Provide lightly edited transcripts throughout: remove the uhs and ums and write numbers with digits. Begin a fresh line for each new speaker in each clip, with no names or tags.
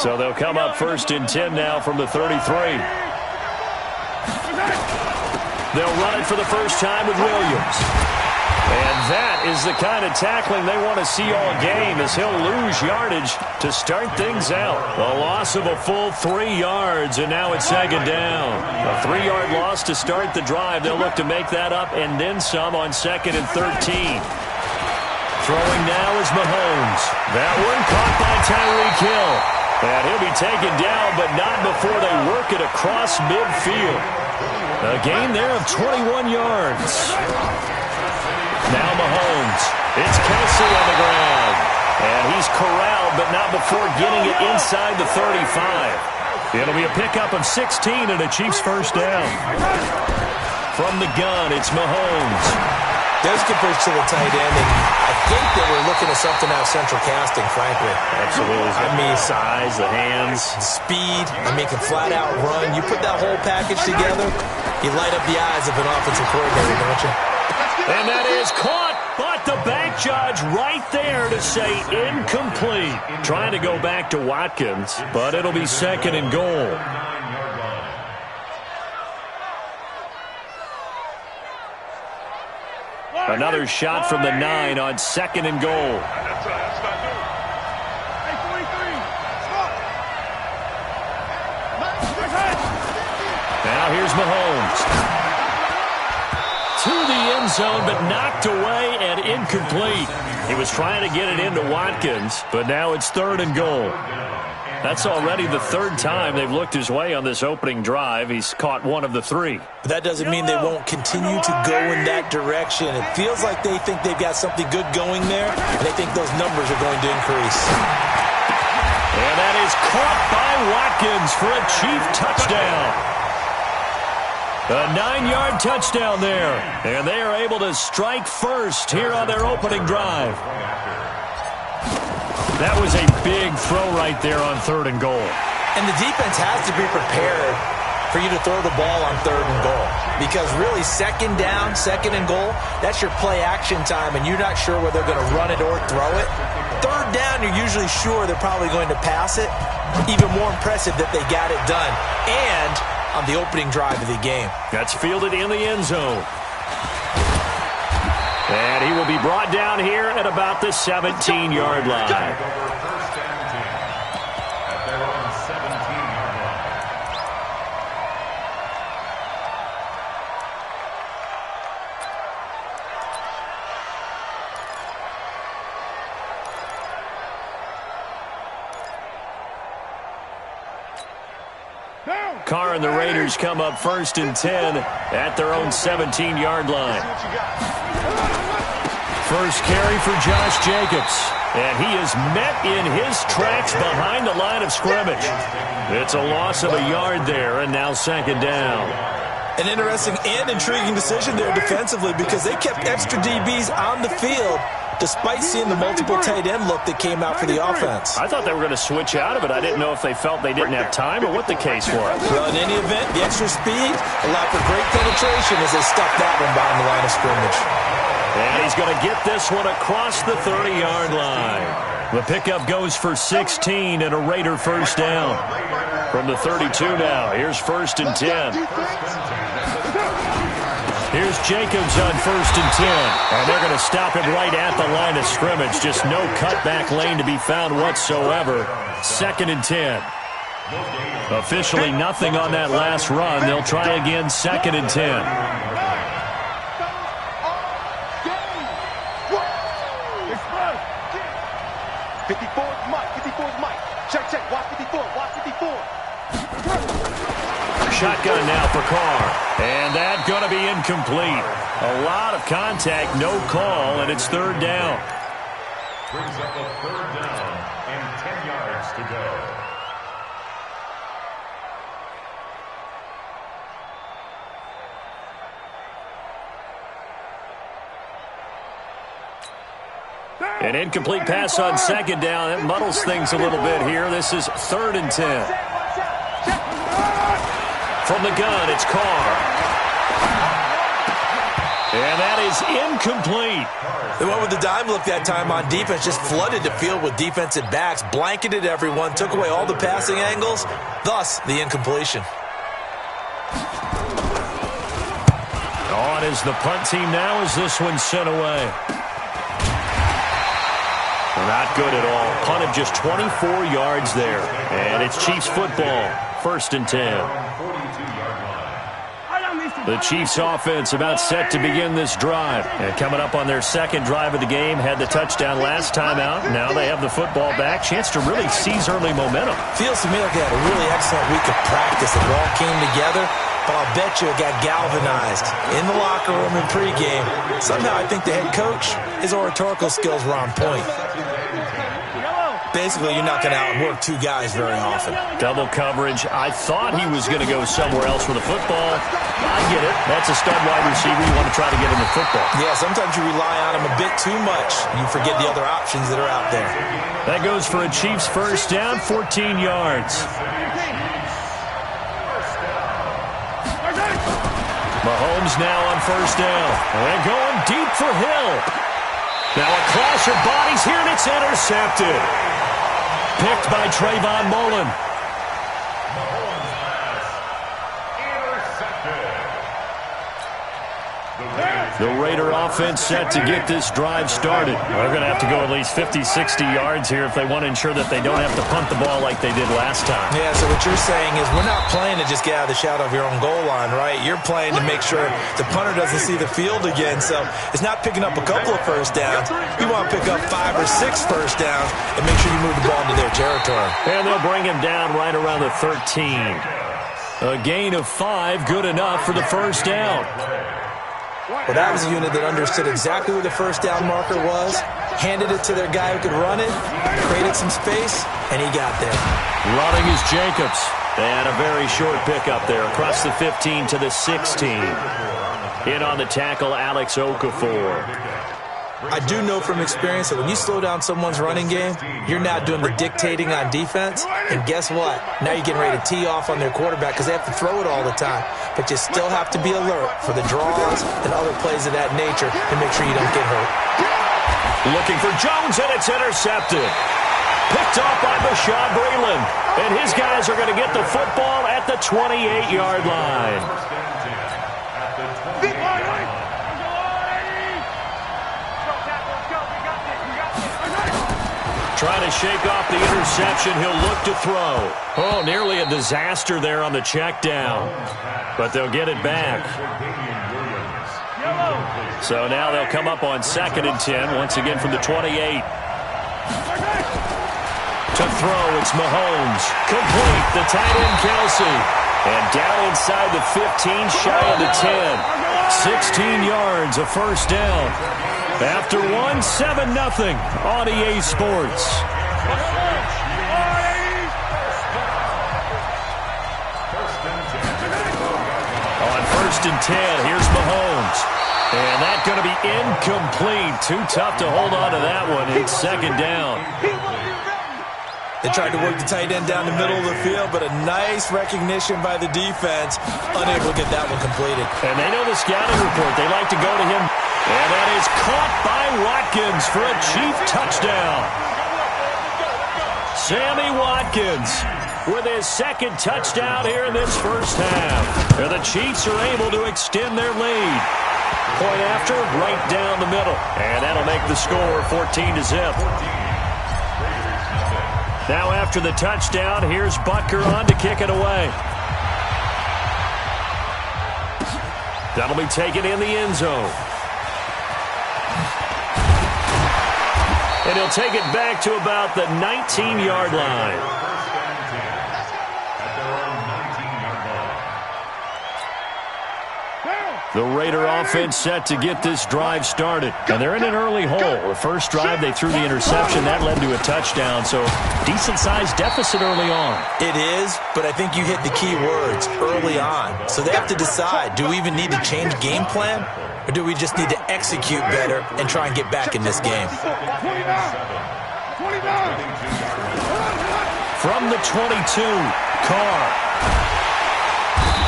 So they'll come up 1st and 10 now from the 33. They'll run it for the first time with Williams. And that is the kind of tackling they want to see all game, as he'll lose yardage to start things out. A loss of a full 3 yards, and now it's 2nd down. A 3-yard loss to start the drive. They'll look to make that up and then some on 2nd and 13. Throwing now is Mahomes. That one caught by Tyreek Hill. And he'll be taken down, but not before they work it across midfield. A gain there of 21 yards. Now Mahomes. It's Kelsey on the ground. And he's corralled, but not before getting it inside the 35. It'll be a pickup of 16 and a Chiefs first down. From the gun, it's Mahomes.
There's good pitch to the tight end, and I think they were looking at something out of central casting, frankly.
Absolutely. I mean, size, the hands.
Speed. I mean, can flat out run. You put that whole package together, you light up the eyes of an offensive coordinator, don't you?
And that is caught, but the back judge right there to say incomplete. Trying to go back to Watkins, but it'll be 2nd and goal. Another shot from the 9 on 2nd and goal. Now here's Mahomes. To the end zone, but knocked away and incomplete. He was trying to get it into Watkins, but now it's 3rd and goal. That's already the 3rd time they've looked his way on this opening drive. He's caught one of the 3.
But that doesn't mean they won't continue to go in that direction. It feels like they think they've got something good going there, and they think those numbers are going to increase.
And that is caught by Watkins for a Chief touchdown. A 9-yard touchdown there. And they are able to strike first here on their opening drive. That was a big throw right there on 3rd and goal.
And the defense has to be prepared for you to throw the ball on 3rd and goal. Because really, 2nd down, 2nd and goal, that's your play action time, and you're not sure whether they're going to run it or throw it. 3rd down, you're usually sure they're probably going to pass it. Even more impressive that they got it done. And on the opening drive of the game.
That's fielded in the end zone. And he will be brought down here at about the 17-yard line. Carr and the Raiders come up 1st and 10 at their own 17-yard line. First carry for Josh Jacobs. And he is met in his tracks behind the line of scrimmage. It's a loss of a yard there, and now 2nd down.
An interesting and intriguing decision there defensively, because they kept extra DBs on the field despite seeing the multiple tight end look that came out for the offense.
I thought they were going to switch out of it. I didn't know if they felt they didn't have time or what the case was.
Well, in any event, the extra speed allowed for great penetration as they stuffed that one behind the line of scrimmage.
And he's going to get this one across the 30-yard line. The pickup goes for 16 and a Raider first down. From the 32 now, here's 1st and 10. Here's Jacobs on 1st and 10. And they're going to stop him right at the line of scrimmage. Just no cutback lane to be found whatsoever. 2nd and 10. Officially nothing on that last run. They'll try again 2nd and 10. Shotgun now for Carr. And that's going to be incomplete. A lot of contact, no call, and it's 3rd down.
Brings up a 3rd down and 10 yards to go.
An incomplete pass on 2nd down. That muddles things a little bit here. This is 3rd and 10. From the gun, it's Carr. And that is incomplete.
They went with the dime look that time on defense, just flooded the field with defensive backs, blanketed everyone, took away all the passing angles, thus the incompletion.
On is the punt team now as this one's sent away. Not good at all. Punt of just 24 yards there. And it's Chiefs football, 1st and 10. The Chiefs offense about set to begin this drive. And coming up on their 2nd drive of the game, had the touchdown last time out. Now they have the football back. Chance to really seize early momentum.
Feels to me like they had a really excellent week of practice. It all came together, but I'll bet you it got galvanized in the locker room in pregame. Somehow I think the head coach, his oratorical skills were on point. Basically, you're not going to outwork 2 guys very often.
Double coverage. I thought he was going to go somewhere else with the football. I get it. That's a stud wide receiver. You want to try to get him the football.
Yeah, sometimes you rely on him a bit too much. You forget the other options that are out there.
That goes for a Chiefs 1st down, 14 yards. Mahomes now on 1st down. And going deep for Hill. Now a clash of bodies here, and it's intercepted. Picked by Trayvon Mullen. The Raider offense set to get this drive started. They're going to have to go at least 50, 60 yards here if they want to ensure that they don't have to punt the ball like they did last time.
Yeah, so what you're saying is we're not playing to just get out of the shadow of your own goal line, right? You're playing to make sure the punter doesn't see the field again. So it's not picking up a couple of 1st downs. You want to pick up 5 or 6 1st downs and make sure you move the ball into their territory.
And they'll bring him down right around the 13. A gain of 5, good enough for the 1st down.
Well, that was a unit that understood exactly where the 1st down marker was, handed it to their guy who could run it, created some space, and he got there.
Running is Jacobs. And a very short pickup there across the 15 to the 16. In on the tackle, Alex Okafor.
I do know from experience that when you slow down someone's running game, you're now doing the dictating on defense. And guess what? Now you're getting ready to tee off on their quarterback because they have to throw it all the time. But you still have to be alert for the draws and other plays of that nature to make sure you don't get hurt.
Looking for Jones, and it's intercepted. Picked off by Bashaud Breeland. And his guys are going to get the football at the 28-yard line. Trying to shake off the interception. He'll look to throw. Oh, nearly a disaster there on the check down. But they'll get it back. So now they'll come up on 2nd and 10, once again from the 28. To throw, it's Mahomes. Complete, the tight end Kelsey. And down inside the 15, shy of the 10. 16 yards, a 1st down. After 1, 7-0 on EA Sports. On 1st and 10, here's Mahomes. And that's going to be incomplete. Too tough to hold on to that one. It's 2nd down.
They tried to work the tight end down the middle of the field, but a nice recognition by the defense. Unable to get that one completed.
And they know the scouting report. They like to go to him. And that is caught by Watkins for a Chief touchdown. Sammy Watkins with his 2nd touchdown here in this 1st half. And the Chiefs are able to extend their lead. Point after, right down the middle. And that'll make the score 14-0. Now after the touchdown, here's Butker on to kick it away. That'll be taken in the end zone. And he'll take it back to about the 19-yard line. The Raider offense set to get this drive started. And they're in an early hole. The first drive, they threw the interception. That led to a touchdown. So decent-sized deficit early on.
It is, but I think you hit the key words, early on. So they have to decide, do we even need to change game plan? Or do we just need to execute better and try and get back in this game?
From the 22, Carr.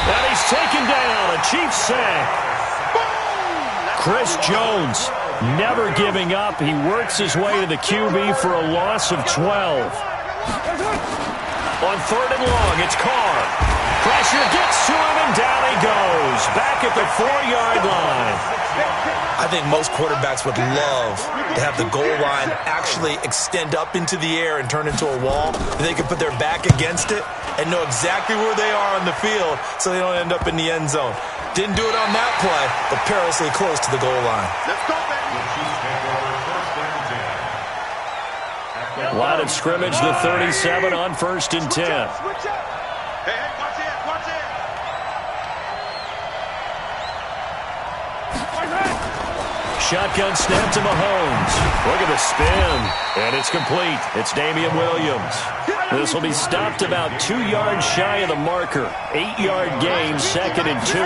And he's taken down, a Chiefs sack. Chris Jones, never giving up. He works his way to the QB for a loss of 12. On 3rd and long, it's Carr. Pressure gets to him, and down he goes. Back at the 4-yard line.
I think most quarterbacks would love to have the goal line actually extend up into the air and turn into a wall. They can put their back against it and know exactly where they are on the field so they don't end up in the end zone. Didn't do it on that play, but perilously close to the goal line.
Let's go, baby.
Line of scrimmage, the 37 on 1st and 10.
Hey, watch it, watch it.
Shotgun snap to Mahomes. Look at the spin. And it's complete. It's Damian Williams. This will be stopped about 2 yards shy of the marker. 8-yard gain, 2nd and 2.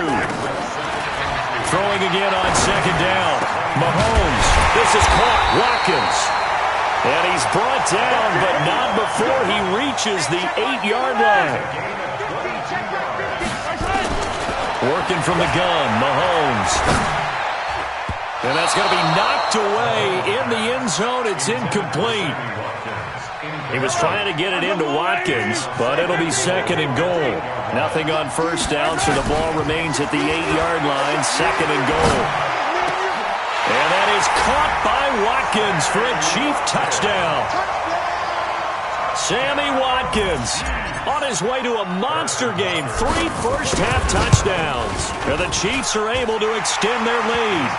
Throwing again on 2nd down. Mahomes. This is caught. Watkins. And he's brought down, but not before he reaches the 8-yard line. Working from the gun, Mahomes. And that's going to be knocked away in the end zone. It's incomplete. He was trying to get it into Watkins, but it'll be 2nd and goal. Nothing on 1st down, so the ball remains at the 8-yard line, 2nd and goal. And that is caught by Watkins for a Chief touchdown. Sammy Watkins on his way to a monster game. 3 first-half touchdowns. And the Chiefs are able to extend their lead.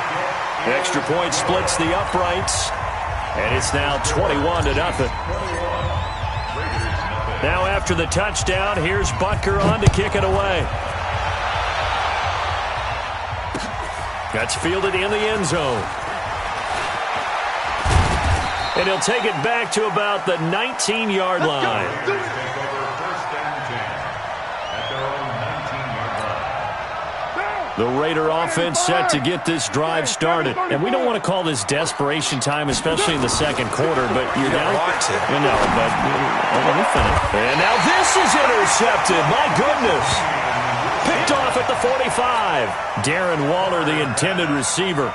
Extra point splits the uprights. And it's now 21-0. Now after the touchdown, here's Butker on to kick it away. That's fielded in the end zone. And he'll take it back to about the 19-yard line. The Raider offense set to get this drive started. And we don't want to call this desperation time, especially in the 2nd quarter, but you're down. You know, but let me finish. And now this is intercepted. My goodness. Picked off at the 45. Darren Waller, the intended receiver.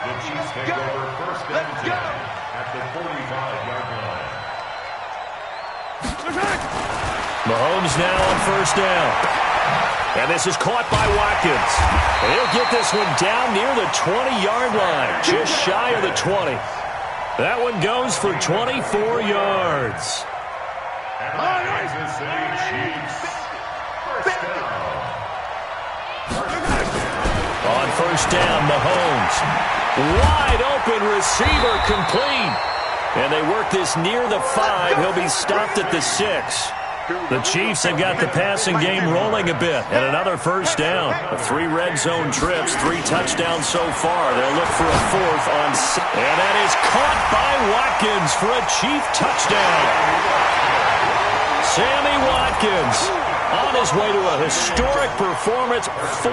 The Chiefs take over 1st and 10 at the 45-yard line.
Mahomes now on 1st down. And this is caught by Watkins. And he'll get this one down near the 20-yard line, just shy of the 20. That one goes for 24 yards.
And the Kansas City Chiefs, 1st down.
On 1st down, Mahomes. Wide open receiver complete. And they work this near the 5. He'll be stopped at the 6. The Chiefs have got the passing game rolling a bit. And another 1st down. 3 red zone trips, 3 touchdowns so far. They'll look for a 4th on 6. And that is caught by Watkins for a Chief touchdown. Sammy Watkins on his way to a historic performance. 4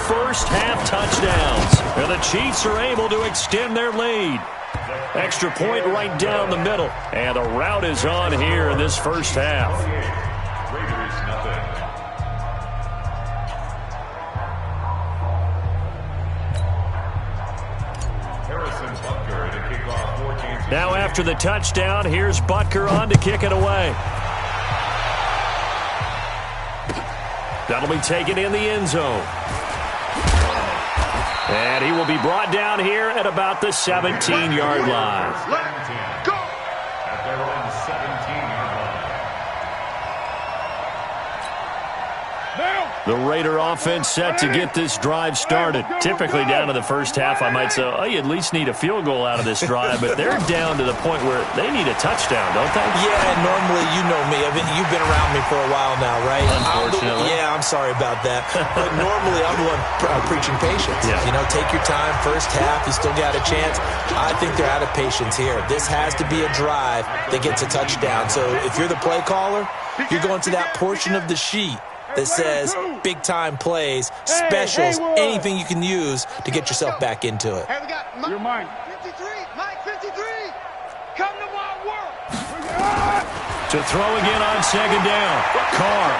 first-half touchdowns. And the Chiefs are able to extend their lead. Extra point right down the middle. And the route is on here in this 1st half.
Raiders, nothing. Harrison Butker to kick off for Kansas.
Now after the touchdown, here's Butker on to kick it away. That'll be taken in the end zone. And he will be brought down here at about the 17-yard line.
Go! At their own 17-yard line.
The Raider offense set to get this drive started. Typically down to the 1st half, I might say, oh, you at least need a field goal out of this drive, but they're down to the point where they need a touchdown, don't they?
Yeah, normally, you know me. You've been around me for a while now, right?
Unfortunately.
I'm sorry about that. But normally, I'm the one preaching patience.
Yeah.
You know, take your time. 1st half, you still got a chance. I think they're out of patience here. This has to be a drive that gets a touchdown. So if you're the play caller, you're going to that portion of the sheet that says big-time plays, specials, anything you can use to get yourself back into it.
Hey, we got
You're mine.
53, Mike 53. Come to my world.
To throw again on 2nd down. Carr.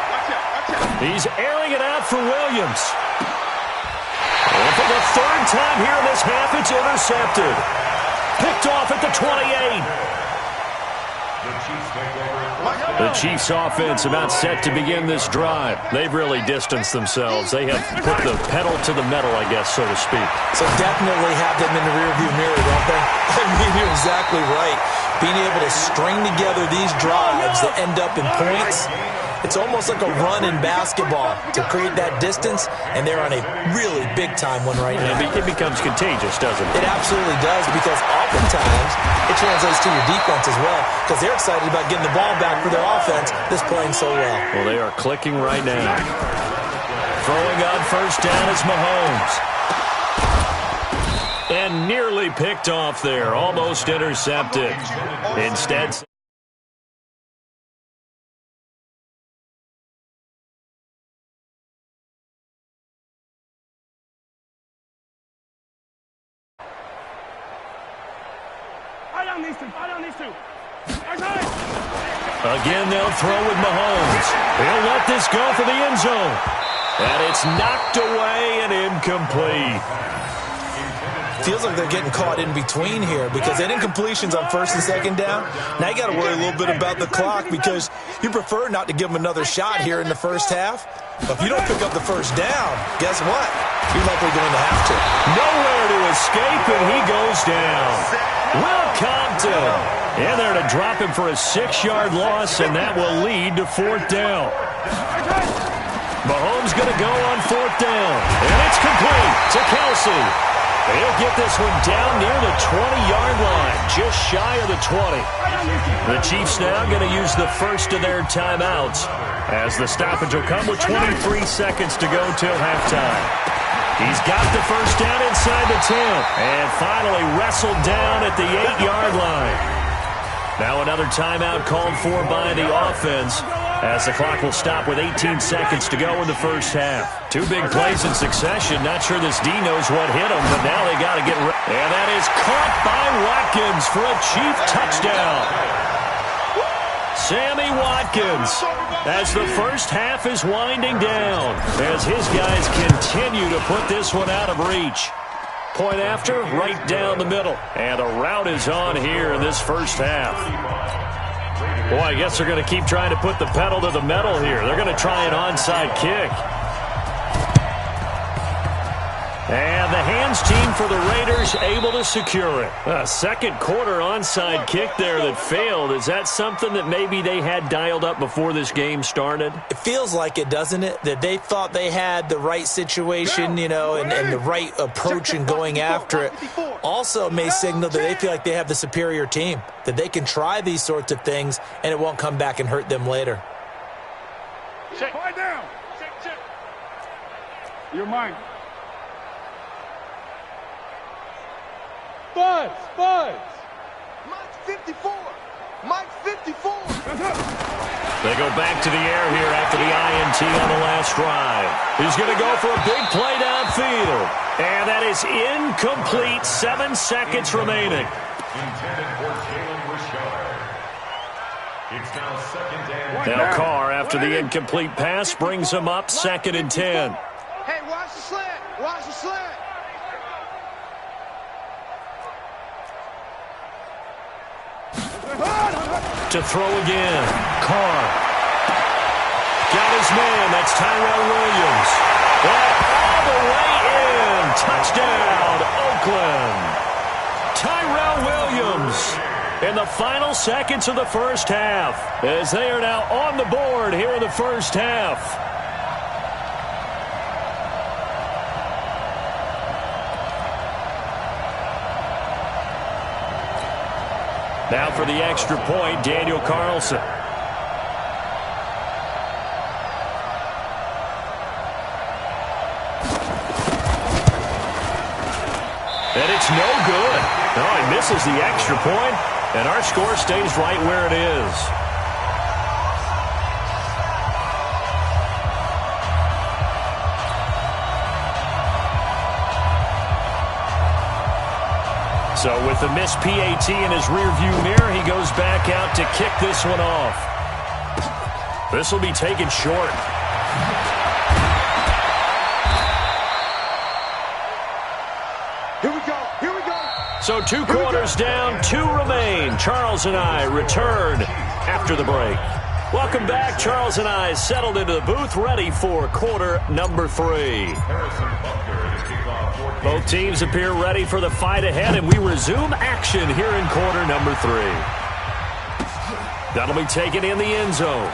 He's airing it out for Williams. for the third time here in this half, it's intercepted. Picked off at the 28. The Chiefs offense about set to begin this drive. They've really distanced themselves. They have put the pedal to the metal, I guess, so to speak.
So definitely have them in the rearview mirror, don't they? I mean, you're exactly right. Being able to string together these drives that end up in points, it's almost like a run in basketball to create that distance, and they're on a really big-time one right now.
It becomes contagious, doesn't it?
It absolutely does, because oftentimes it translates to your defense as well, because they're excited about getting the ball back for their offense that's playing so well.
Well, they are clicking right now. Throwing on first down is Mahomes. And nearly picked off there, almost intercepted. Instead... Again, they'll throw with Mahomes. He'll let this go for the end zone. And it's knocked away and incomplete.
Feels like they're getting caught in between here, because that incompletion's on first and second down. Now you got to worry a little bit about the clock, because you prefer not to give them another shot here in the first half. But if you don't pick up the first down, guess what? You're likely going to have to.
Nowhere to escape, and he goes down. Will Compton in there to drop him for a 6-yard loss, and that will lead to fourth down. Mahomes going to go on fourth down, and it's complete to Kelsey. He'll get this one down near the 20-yard line, just shy of the 20. The Chiefs now going to use the first of their timeouts, as the stoppage will come with 23 seconds to go till halftime. He's got the first down inside the 10, and finally wrestled down at the 8-yard line. Now another timeout called for by the offense, as the clock will stop with 18 seconds to go in the first half. Two big plays in succession. Not sure this D knows what hit him, but now they got to get ready. And that is caught by Watkins for a Chief touchdown. Sammy Watkins, as the first half is winding down, as his guys continue to put this one out of reach. Point after, right down the middle. And the route is on here in this first half. Boy, I guess they're going to keep trying to put the pedal to the metal here. They're going to try an onside kick. And the hands team for the Raiders able to secure it. A second quarter onside kick there that failed. Is that something that maybe they had dialed up before this game started?
It feels like it, doesn't it? That they thought they had the right situation, you know, and the right approach in going after it. Also may signal that they feel like they have the superior team, that they can try these sorts of things and it won't come back and hurt them later.
Check. Quiet down. Check. You're mine. Buds. Mike's 54. Mike's 54.
They go back to the air here after the INT on the last drive. He's going to go for a big play downfield. And that is incomplete. 7 seconds remaining.
Intended for Jalen Richard. It's now second and...
Now Carr, after the incomplete pass, brings him up 2nd and 10.
Hey, watch the slant. Watch the slant.
To throw again. Carr. Got his man. That's Tyrell Williams. And all the way in. Touchdown, Oakland. Tyrell Williams in the final seconds of the first half, as they are now on the board here in the first half. Now for the extra point, Daniel Carlson. And it's no good. No, he misses the extra point, and our score stays right where it is. So with the missed PAT in his rearview mirror, he goes back out to kick this one off. This will be taken short. So 2 quarters down, 2 remain. Charles and I return after the break. Welcome back. Charles and I settled into the booth, ready for quarter number 3. Both teams appear ready for the fight ahead, and we resume action here in quarter number 3. That'll be taken in the end zone.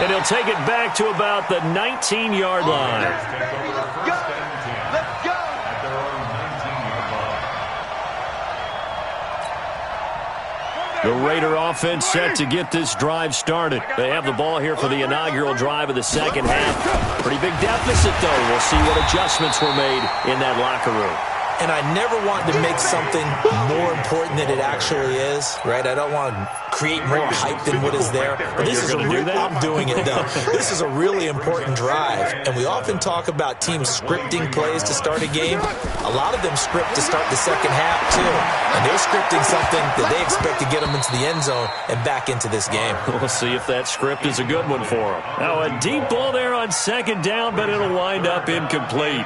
And he'll take it back to about the 19-yard line.
Let's go. Let's go.
The Raider offense set to get this drive started. They have the ball here for the inaugural drive of the second half. Pretty big deficit, though. We'll see what adjustments were made in that locker room.
And I never want to make something more important than it actually is, right? I don't want to create more hype than what is there. But this is I'm doing it, though. This is a really important drive. And we often talk about teams scripting plays to start a game. A lot of them script to start the second half, too. And they're scripting something that they expect to get them into the end zone and back into this game.
We'll see if that script is a good one for them. Now, a deep ball there on second down, but it'll wind up incomplete.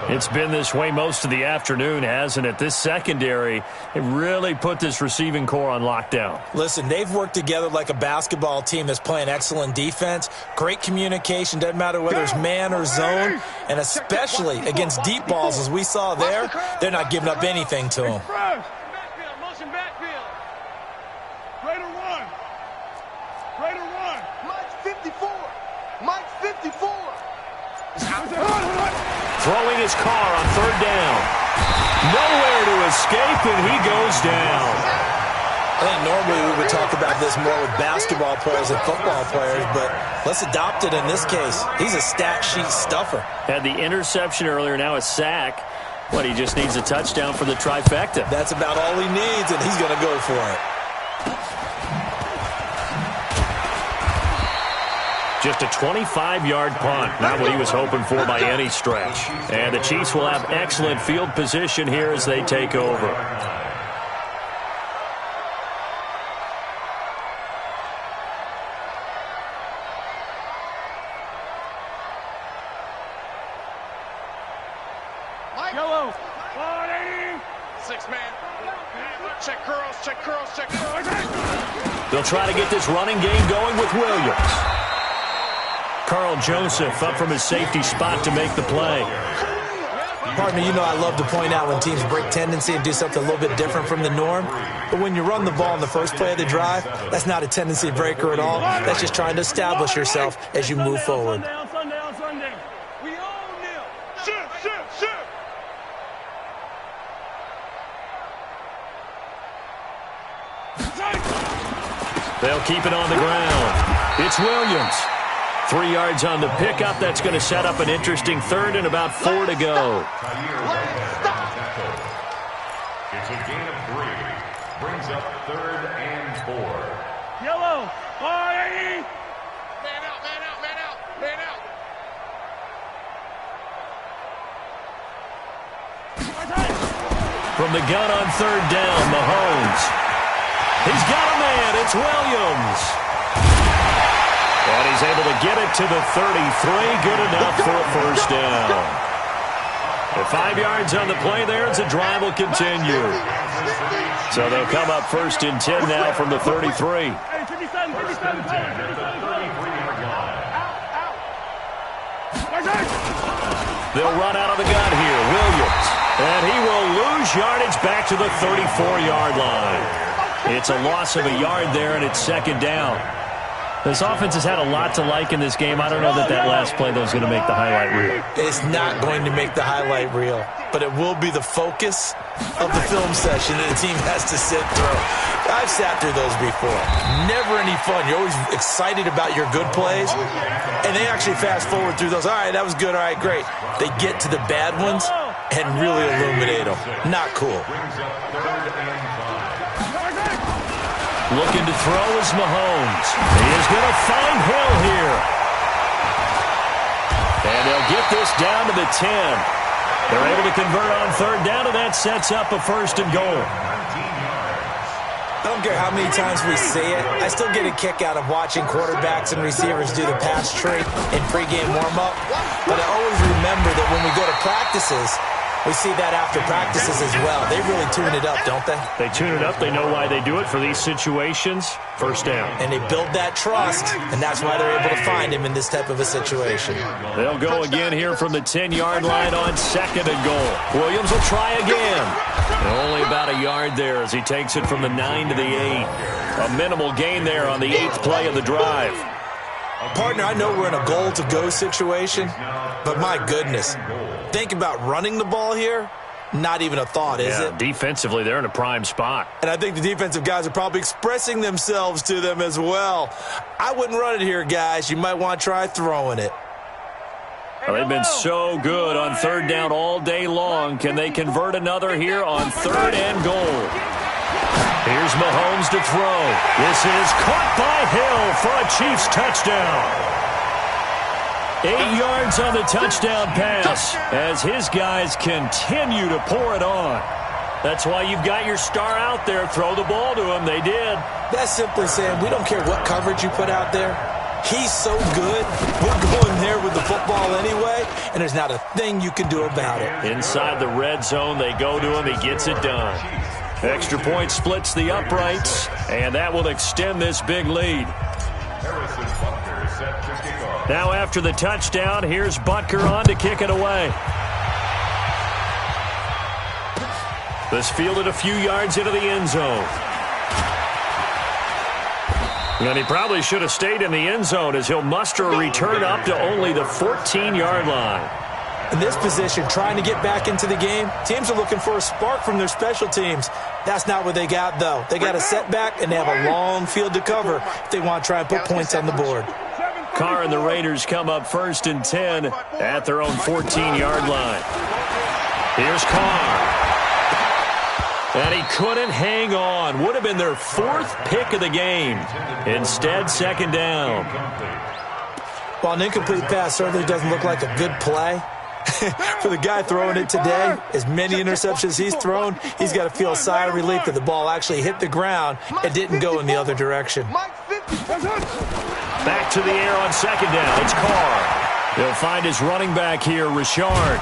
It's been this way most of the afternoon, hasn't it? This secondary, it really put this receiving core on lockdown.
Listen, they've worked together like a basketball team that's playing excellent defense. Great communication, doesn't matter whether it's man or zone. And especially against deep balls, as we saw there, they're not giving up anything to them.
Motion backfield. Raider 1. Raider 1. Mike's 54. Mike's 54.
Throwing his car on third down. Nowhere to escape, and he goes down.
I think normally we would talk about this more with basketball players and football players, but let's adopt it in this case. He's a stat sheet stuffer.
Had the interception earlier, now a sack. But he just needs a touchdown for the trifecta.
That's about all he needs, and he's going to go for it.
Just a 25-yard punt. Not what he was hoping for by any stretch. And the Chiefs will have excellent field position here as they take over.
Yellow. 6-man. Check curls, check curls, check curls.
They'll try to get this running game going with Williams. Carl Joseph up from his safety spot to make the play.
Partner, you know I love to point out when teams break tendency and do something a little bit different from the norm. But when you run the ball in the first play of the drive, that's not a tendency breaker at all. That's just trying to establish yourself as you move forward.
Sundown. We own them. Shoot.
They'll keep it on the ground. It's Williams. 3 yards on the pickup. That's going to set up an interesting third and about 4 to go.
It's a gain of 3. Brings up 3rd and 4.
Yellow. Man out.
From the gun on third down, Mahomes. He's got a man. It's Williams. And he's able to get it to the 33. Good enough for a first down. At 5 yards on the play there, as the drive will continue. So they'll come up 1st and 10 now from the 33. They'll run out of the gun here. Williams. And he will lose yardage back to the 34-yard line. It's a loss of a yard there, and it's 2nd down. This offense has had a lot to like in this game. I don't know that last play, though, is going to make the highlight reel.
It's not going to make the highlight reel, but it will be the focus of the film session that the team has to sit through. I've sat through those before. Never any fun. You're always excited about your good plays, and they actually fast forward through those. All right, that was good. All right, great. They get to the bad ones and really illuminate them. Not cool.
Looking to throw is Mahomes. He is going to find Hill here. And they'll get this down to the 10. They're able to convert on third down, and that sets up a 1st and goal.
I don't care how many times we see it. I still get a kick out of watching quarterbacks and receivers do the pass tree in pregame warm-up. But I always remember that when we go to practices, We see that after practices as well. They really tune it up, don't they?
They tune it up. They know why they do it for these situations. First down.
And they build that trust, and that's why they're able to find him in this type of a situation.
They'll go again here from the 10-yard line on second and goal. Williams will try again. Only about a yard there as he takes it from the 9 to the 8. A minimal gain there on the 8th play of the drive.
Partner, I know we're in a goal-to-go situation, but my goodness, think about running the ball here. Not even a thought, is it?
Defensively, they're in a prime spot.
And I think the defensive guys are probably expressing themselves to them as well. I wouldn't run it here, guys. You might want to try throwing it.
Well, they've been so good on third down all day long. Can they convert another here on third and goal? Here's Mahomes to throw. This is caught by Hill for a Chiefs touchdown. 8 yards on the touchdown pass as his guys continue to pour it on. That's why you've got your star out there. Throw the ball to him. They did.
That's simply saying we don't care what coverage you put out there. He's so good. We're going there with the football anyway, and there's not a thing you can do about it.
Inside the red zone, they go to him. He gets it done. Extra point splits the uprights, and that will extend this big lead. Now after the touchdown, here's Butker on to kick it away. This fielded a few yards into the end zone. And he probably should have stayed in the end zone as he'll muster a return up to only the 14-yard line.
In this position, trying to get back into the game, teams are looking for a spark from their special teams. That's not what they got, though. They got a setback, and they have a long field to cover if they want to try and put points on the board.
Carr and the Raiders come up 1st and 10 at their own 14-yard line. Here's Carr. And he couldn't hang on. Would have been their 4th pick of the game. Instead, second down.
While an incomplete pass certainly doesn't look like a good play, for the guy throwing it today, as many interceptions he's thrown, he's got to feel a sigh of relief that the ball actually hit the ground and didn't go in the other direction.
Back to the air on second down. It's Carr. He'll find his running back here, Richard.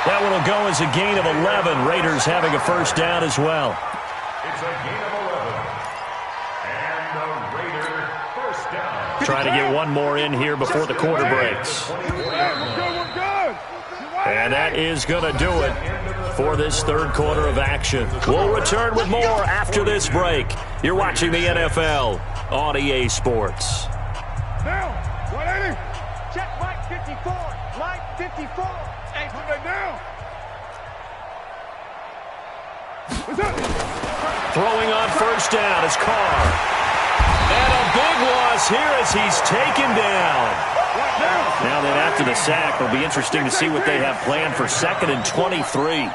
That one will go as a gain of 11. Raiders having a first down as well.
It's a gain of 11. And the Raiders first down.
Trying to get one more in here before the quarter breaks. And that is going to do it for this third quarter of action. We'll return with more after this break. You're watching the NFL on EA Sports.
Down, 180. Check Mike 54. Mike 54. Hey, put that down. What's up?
Throwing on first down is Carr. And a big loss here as he's taken down. Now then, after the sack, it'll be interesting to see what they have planned for 2nd and 23.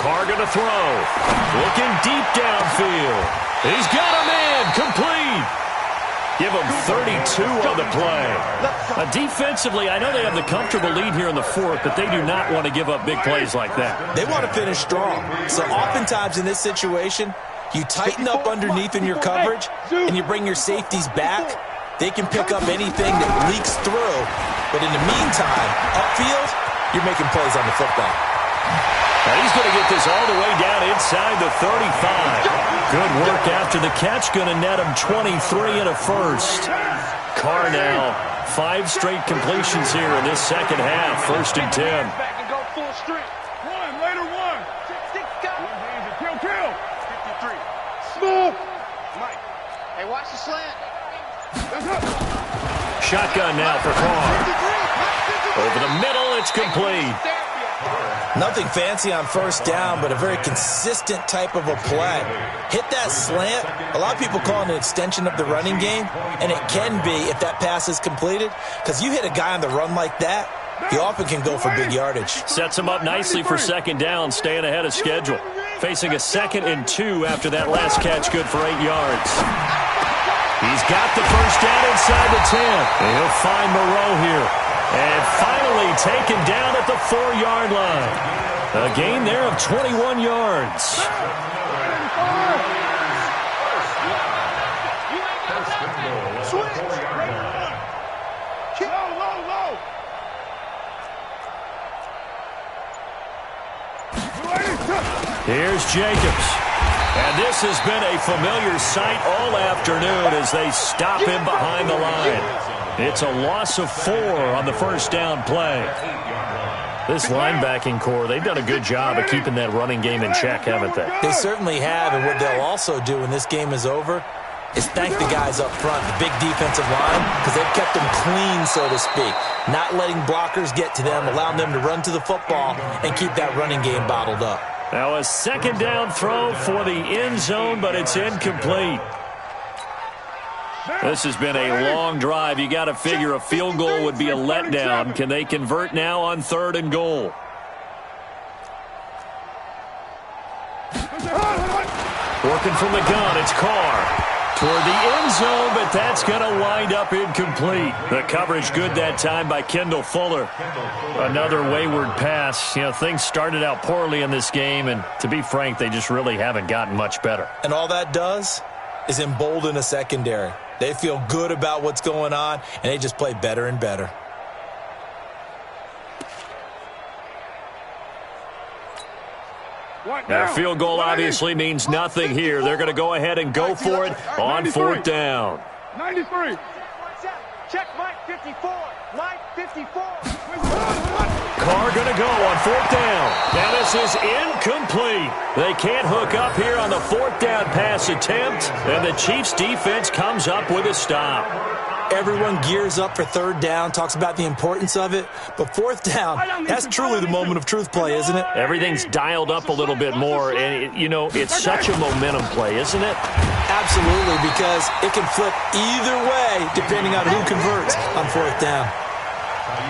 Carr going to throw. Looking deep downfield. He's got a man. Complete. Give him 32 on the play. Defensively, I know they have the comfortable lead here in the 4th, but they do not want to give up big plays like that.
They want to finish strong. So oftentimes in this situation, you tighten up underneath in your coverage, and you bring your safeties back. They can pick up anything that leaks through. But in the meantime, upfield, you're making plays on the football.
Now he's going to get this all the way down inside the 35. Good work after the catch. Going to net him 23 and a first. Carr now, 5 straight completions here in this second half. 1st and 10.
Back and go full strength. One, later one. Six, cut. Kill. 53. Smooth. Mike. Hey, watch the slant.
Shotgun now for Carr. Over the middle, it's complete.
Nothing fancy on first down, but a very consistent type of a play. Hit that slant. A lot of people call it an extension of the running game, and it can be if that pass is completed, because you hit a guy on the run like that, he often can go for big yardage.
Sets him up nicely for second down, staying ahead of schedule. Facing a 2nd and 2 after that last catch, good for 8 yards. He's got the first down inside the 10. And he'll find Moreau here. And finally taken down at the 4-yard line. A gain there of 21 yards. Here's Jacobs. And this has been a familiar sight all afternoon as they stop him behind the line. It's a loss of 4 on the first down play. This linebacking core, they've done a good job of keeping that running game in check, haven't they?
They certainly have, and what they'll also do when this game is over is thank the guys up front, the big defensive line, because they've kept them clean, so to speak, not letting blockers get to them, allowing them to run to the football and keep that running game bottled up.
Now a second down throw for the end zone, but it's incomplete. This has been a long drive. You got to figure a field goal would be a letdown. Can they convert now on 3rd and goal? Working from the gun, it's Carr. Toward the end zone, but that's going to wind up incomplete. The coverage good that time by Kendall Fuller. Another wayward pass. You know, things started out poorly in this game, and to be frank, they just really haven't gotten much better.
And all that does is embolden a secondary. They feel good about what's going on, and they just play better and better.
Now, a field goal obviously means nothing here. They're going to go ahead and go for it on 4th down.
93. Check Mike 54. Mike 54.
Carr going to go on 4th down. Now this is incomplete. They can't hook up here on the 4th down pass attempt, and the Chiefs defense comes up with a stop.
Everyone gears up for 3rd down, talks about the importance of it, but 4th down, that's truly the moment of truth play, isn't it?
Everything's dialed up a little bit more, and, it's such a momentum play, isn't it?
Absolutely, because it can flip either way depending on who converts on 4th down.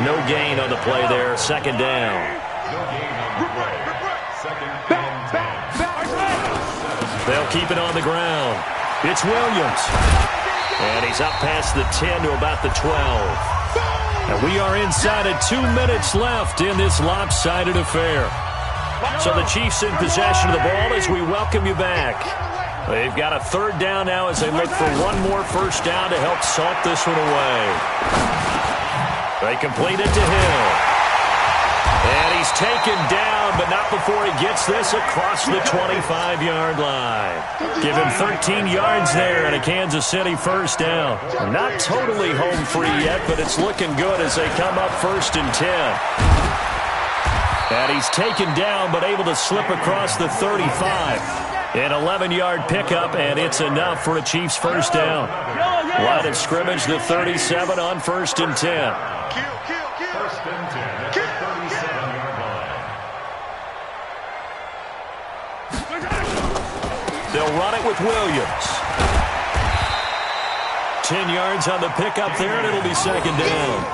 No gain on the play there, 2nd down. They'll keep it on the ground. It's Williams. And he's up past the 10 to about the 12. And we are inside of 2 minutes left in this lopsided affair. So the Chiefs in possession of the ball as we welcome you back. They've got a 3rd down now as they look for one more first down to help salt this one away. They complete it to Hill. And he's taken down, but not before he gets this across the 25-yard line. Give him 13 yards there and a Kansas City first down. Not totally home free yet, but it's looking good as they come up 1st and 10. And he's taken down, but able to slip across the 35. An 11-yard pickup, and it's enough for a Chiefs first down. Line of scrimmage, the 37 on 1st and 10.
First and 10 at the 37-yard line.
They'll run it with Williams. 10 yards on the pickup there, and it'll be 2nd down.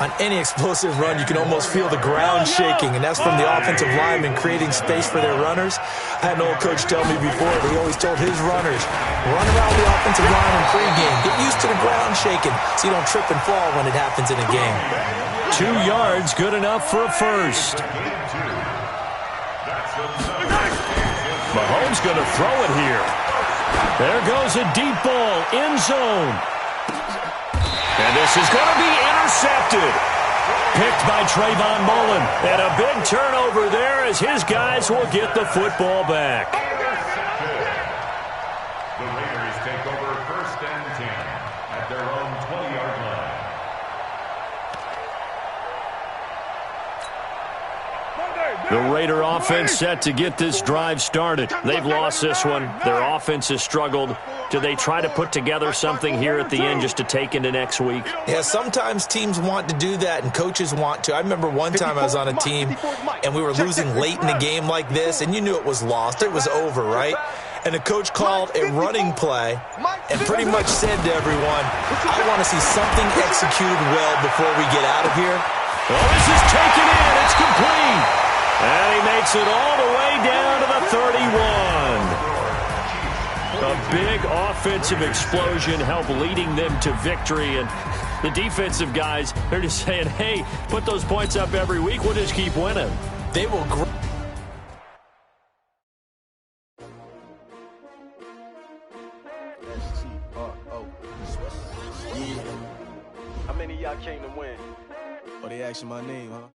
On any explosive run, you can almost feel the ground shaking, and that's from the offensive linemen creating space for their runners. I had an old coach tell me before, he always told his runners, run around the offensive line in pregame. Get used to the ground shaking so you don't trip and fall when it happens in a game.
2 yards, good enough for a first. Mahomes going to throw it here. There goes a deep ball, end zone. And this is going to be intercepted. Picked by Trayvon Mullen. And a big turnover there as his guys will get the football back.
The Raiders take over 1st and 10 at their own 20-yard line.
The Raider offense set to get this drive started. They've lost this one. Their offense has struggled. Do they try to put together something here at the end just to take into next week?
Yeah, sometimes teams want to do that and coaches want to. I remember one time I was on a team and we were losing late in a game like this, and you knew it was lost. It was over, right? And the coach called a running play and pretty much said to everyone, I want to see something executed well before we get out of here.
Well, this is taken in. It's complete. And he makes it all the way down to the 31. A big offensive explosion helped leading them to victory. And the defensive guys, they're just saying, hey, put those points up every week. We'll just keep winning.
They will grow.
How many of y'all came to win?
Oh, they asking my name, huh?